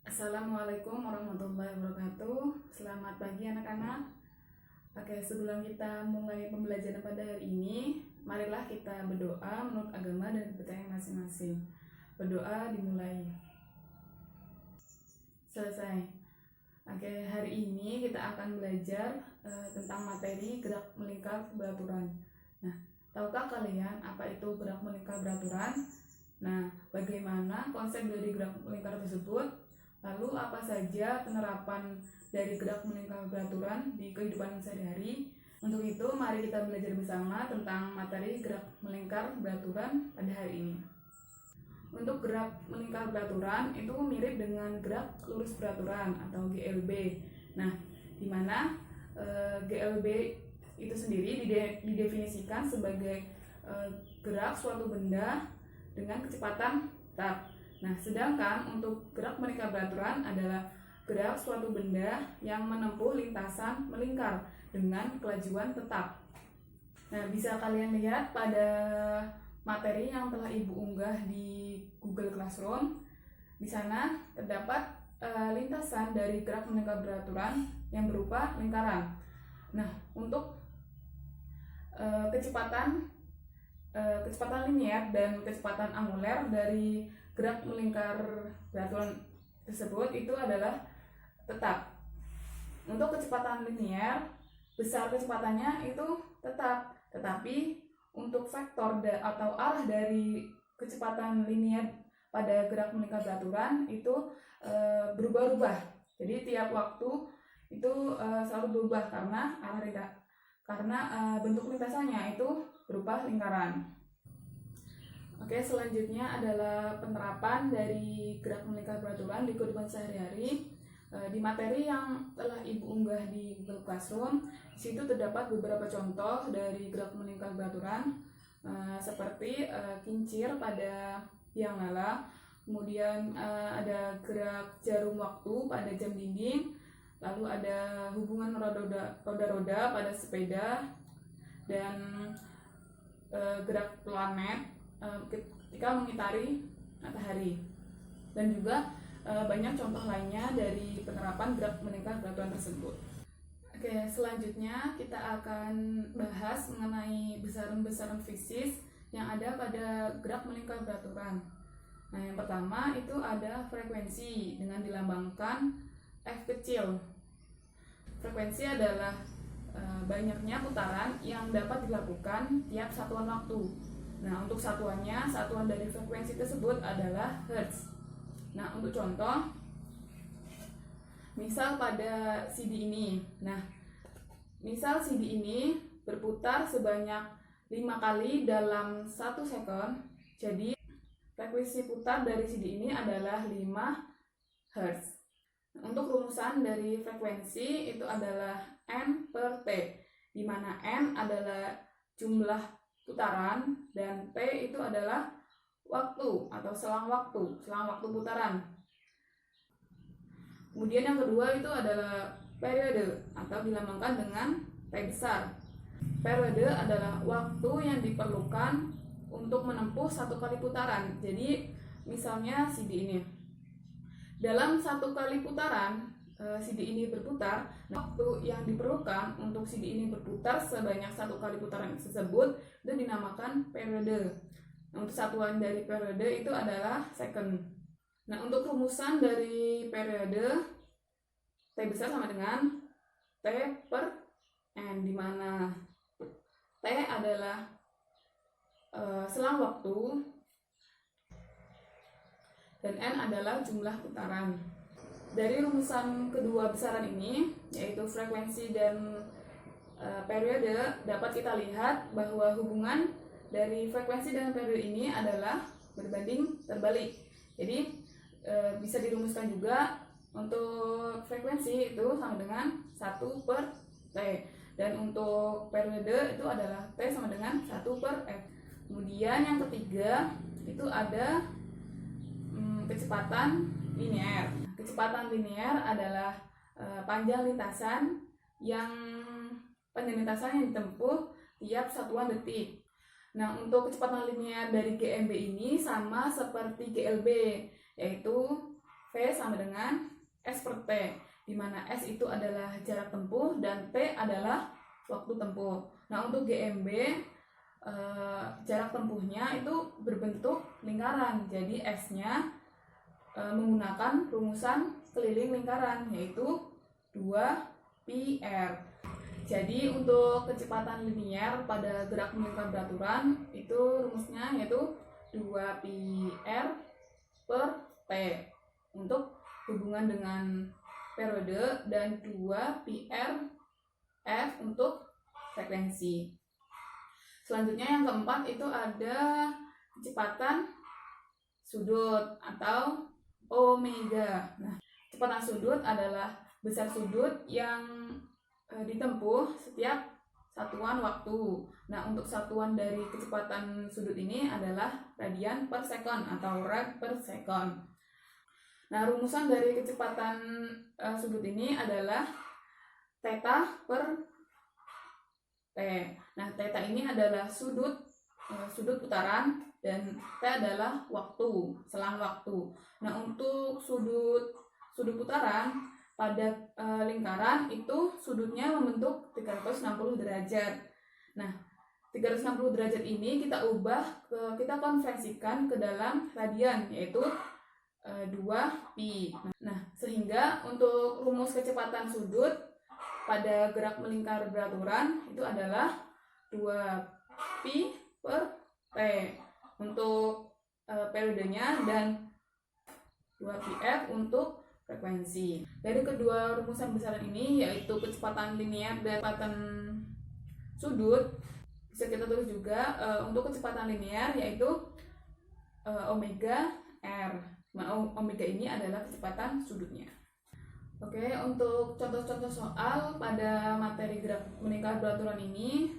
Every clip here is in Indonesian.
Assalamualaikum warahmatullahi wabarakatuh. Selamat pagi anak-anak. Oke, sebelum kita mulai pembelajaran pada hari ini, marilah kita berdoa menurut agama dan kepercayaan masing-masing. Berdoa dimulai. Selesai. Oke, hari ini kita akan belajar tentang materi gerak melingkar beraturan. Nah, tahukah kalian apa itu gerak melingkar beraturan? Nah, bagaimana konsep dari gerak melingkar tersebut? Lalu apa saja penerapan dari gerak melingkar beraturan di kehidupan sehari-hari? Untuk itu, mari kita belajar bersama tentang materi gerak melingkar beraturan pada hari ini. Untuk gerak melingkar beraturan itu mirip dengan gerak lurus beraturan atau GLB. Nah, di mana GLB itu sendiri didefinisikan sebagai gerak suatu benda dengan kecepatan tetap. Nah, sedangkan untuk gerak melingkar beraturan adalah gerak suatu benda yang menempuh lintasan melingkar dengan kelajuan tetap. Nah, bisa kalian lihat pada materi yang telah Ibu unggah di Google Classroom. Di sana terdapat lintasan dari gerak melingkar beraturan yang berupa lingkaran. Nah, untuk kecepatan linier dan kecepatan angular dari gerak melingkar beraturan tersebut itu adalah tetap. Untuk kecepatan linier, besar kecepatannya itu tetap, tetapi untuk vektor atau arah dari kecepatan linier pada gerak melingkar beraturan itu berubah-ubah. Jadi tiap waktu itu selalu berubah karena bentuk lintasannya itu berupa lingkaran. Oke, selanjutnya adalah penerapan dari gerak melingkar beraturan di kehidupan sehari-hari. Di materi yang telah Ibu unggah di Google Classroom, di situ terdapat beberapa contoh dari gerak melingkar beraturan, seperti kincir pada biang lala, kemudian ada gerak jarum waktu pada jam dinding, lalu ada hubungan roda-roda pada sepeda, dan gerak planet ketika mengitari matahari, dan juga banyak contoh lainnya dari penerapan gerak melingkar beraturan tersebut. Oke, selanjutnya kita akan bahas mengenai besaran-besaran fisis yang ada pada gerak melingkar beraturan. Nah, yang pertama itu ada frekuensi dengan dilambangkan F kecil. Frekuensi adalah banyaknya putaran yang dapat dilakukan tiap satuan waktu. Nah, untuk satuan dari frekuensi tersebut adalah Hertz. Nah, untuk contoh, misal pada CD ini. Nah, misal CD ini berputar sebanyak 5 kali dalam 1 second. Jadi, frekuensi putar dari CD ini adalah 5 Hz. Untuk rumusan dari frekuensi itu adalah N per T, di mana N adalah jumlah putaran dan T itu adalah waktu atau selang waktu putaran. Kemudian yang kedua itu adalah periode atau dilambangkan dengan T besar. Periode adalah waktu yang diperlukan untuk menempuh 1 kali putaran. Jadi misalnya CD ini, dalam 1 kali putaran CD ini berputar, waktu yang diperlukan untuk CD ini berputar sebanyak 1 kali putaran tersebut itu dinamakan periode. Untuk satuan dari periode itu adalah second. Nah, untuk rumusan dari periode, T besar sama dengan T per N, di mana T adalah selang waktu dan N adalah jumlah putaran. Dari rumusan kedua besaran ini, yaitu frekuensi dan periode, dapat kita lihat bahwa hubungan dari frekuensi dan periode ini adalah berbanding terbalik. Jadi bisa dirumuskan juga untuk frekuensi itu sama dengan 1 per T, dan untuk periode itu adalah T sama dengan 1 per F. Kemudian yang ketiga itu ada kecepatan linier. Kecepatan linier adalah panjang lintasan yang ditempuh tiap satuan detik. Nah, untuk kecepatan linier dari GMB ini sama seperti GLB, yaitu V sama dengan S per T, di mana S itu adalah jarak tempuh dan T adalah waktu tempuh. Nah, untuk GMB jarak tempuhnya itu berbentuk lingkaran, jadi S-nya menggunakan rumusan keliling lingkaran, yaitu 2πr. Jadi untuk kecepatan linier pada gerak melingkar beraturan itu rumusnya yaitu 2πr per T untuk hubungan dengan periode dan 2πr F untuk frekuensi. Selanjutnya yang keempat itu ada kecepatan sudut atau omega. Nah, kecepatan sudut adalah besar sudut yang ditempuh setiap satuan waktu. Nah, untuk satuan dari kecepatan sudut ini adalah radian per sekon atau rad per sekon. Nah, rumusan dari kecepatan sudut ini adalah theta per T. Nah, theta ini adalah sudut putaran dan T adalah waktu, selang waktu. Nah, untuk sudut putaran pada lingkaran itu sudutnya membentuk 360 derajat. Nah, 360 derajat ini kita konversikan ke dalam radian, yaitu 2π. Nah, sehingga untuk rumus kecepatan sudut pada gerak melingkar beraturan itu adalah 2π per T untuk periodenya dan 2πf untuk frekuensi. Dari kedua rumusan besaran ini, yaitu kecepatan linier dan kecepatan sudut, bisa kita tulis juga untuk kecepatan linier yaitu omega r. Nah, omega ini adalah kecepatan sudutnya. Oke, untuk contoh-contoh soal pada materi gerak melingkar beraturan ini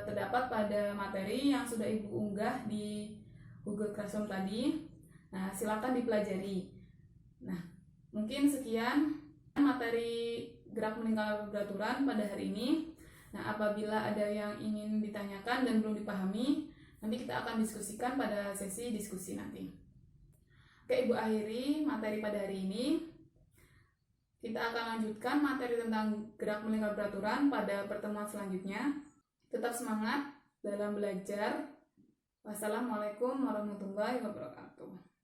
terdapat pada materi yang sudah Ibu unggah di Google Classroom tadi. Nah, silakan dipelajari. Nah, mungkin sekian materi gerak melingkar beraturan pada hari ini. Nah, apabila ada yang ingin ditanyakan dan belum dipahami, nanti kita akan diskusikan pada sesi diskusi nanti. Oke, Ibu akhiri materi pada hari ini. Kita akan lanjutkan materi tentang gerak melingkar beraturan pada pertemuan selanjutnya. Tetap semangat dalam belajar. Wassalamualaikum warahmatullahi wabarakatuh.